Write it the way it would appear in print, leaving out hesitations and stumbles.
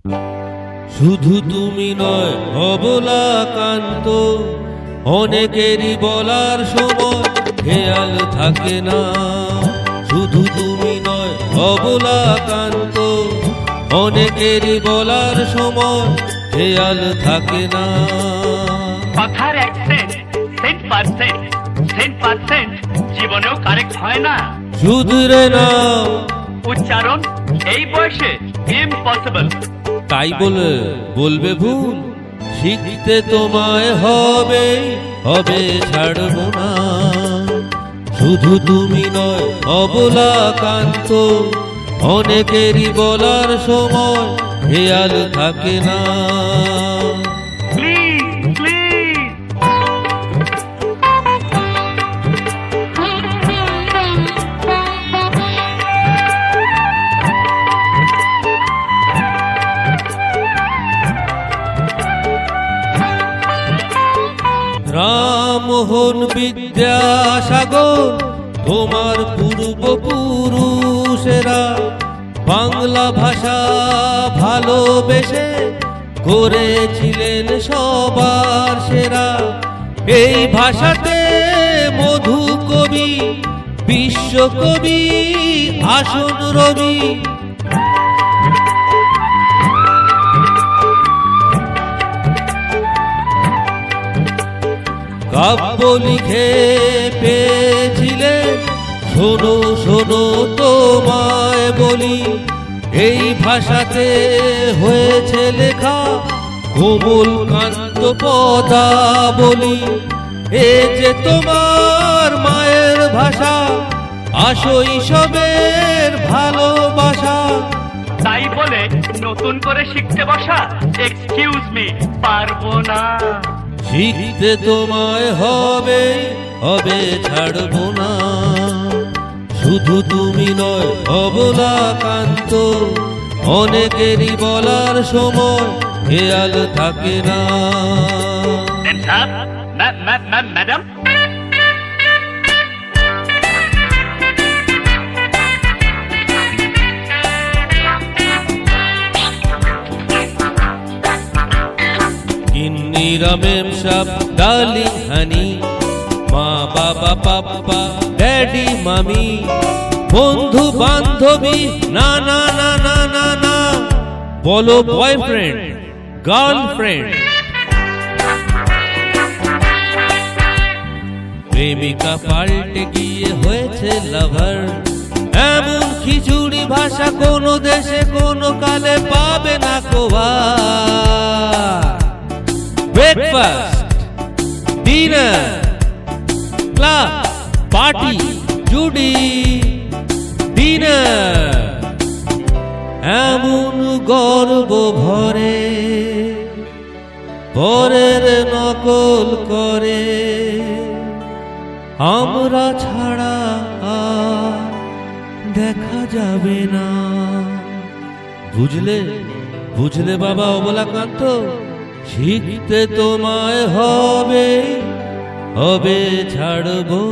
শুধু তুমি নয় অবলাকান্ত, অনেকেরই বলার সময় খেয়াল থাকে না। শুধু তুমি নয় অবলাকান্ত, অনেকেরই বলার সময় খেয়াল থাকে না। কথার অ্যাকসেন্ট 10% জীবনেও কারেক্ট হয় না। শুধরে নাও উচ্চারণ এই বয়সে ইম্পসিবল। তাই বলে বলবে ভুল, শিখতে তোমায় হবে, হবে ছাড়বো না। শুধু তুমি নয় অবলাকান্ত, অনেকেরই বলার সময় খেয়াল থাকে না। রামমোহন বিদ্যাসাগর তোমার পূর্বপুরুষেরা বাংলা ভাষা ভালোবেসে করেছিলেন সবার সেরা। এই ভাষাতে মধু কবি, বিশ্বকবি আসন রবি। কাব্য লিখে পেয়েছিলেন, শোনো শোনো তোমায় বলি, এই ভাষাতে হয়েছে লেখা কোমল কান্ত পদাবলী। এ যে তোমার মায়ের ভাষা, শৈশবের ভালোবাসা। তাই বলে নতুন করে শিখতে বসা, এক্সকিউজ মি, পারবো না। শিখতে তোমায় হবে, হবে ছাড়বো না। শুধু তুমি নয় অবলাকান্ত, অনেকেরই বলার সময় খেয়াল থাকে না। ম্যাডাম, কিন্নিরা মেম সাব ডার্লিং হানি, মা বাবা পাপ্পা ড্যাডি মামি, বন্ধু বান্ধবী না না না না না না, বলো বয়ফ্রেন্ড গার্লফ্রেন্ড। প্রেমিকা পাল্টে গিয়ে হয়েছে লাভার, এমন খিচুড়ি ভাষা কোনো দেশে কোনো কালে পাবে না কোবার। Breakfast, dinner, club, party, জুডি, dinner, এমন গর্ব ভরে পরের নকল করে, আমরা ছাড়া আর দেখা যাবে না। বুঝলে বুঝলে বাবা অবলাকান্ত, শিখতে তোমায় হবে, হবে ছাড়বো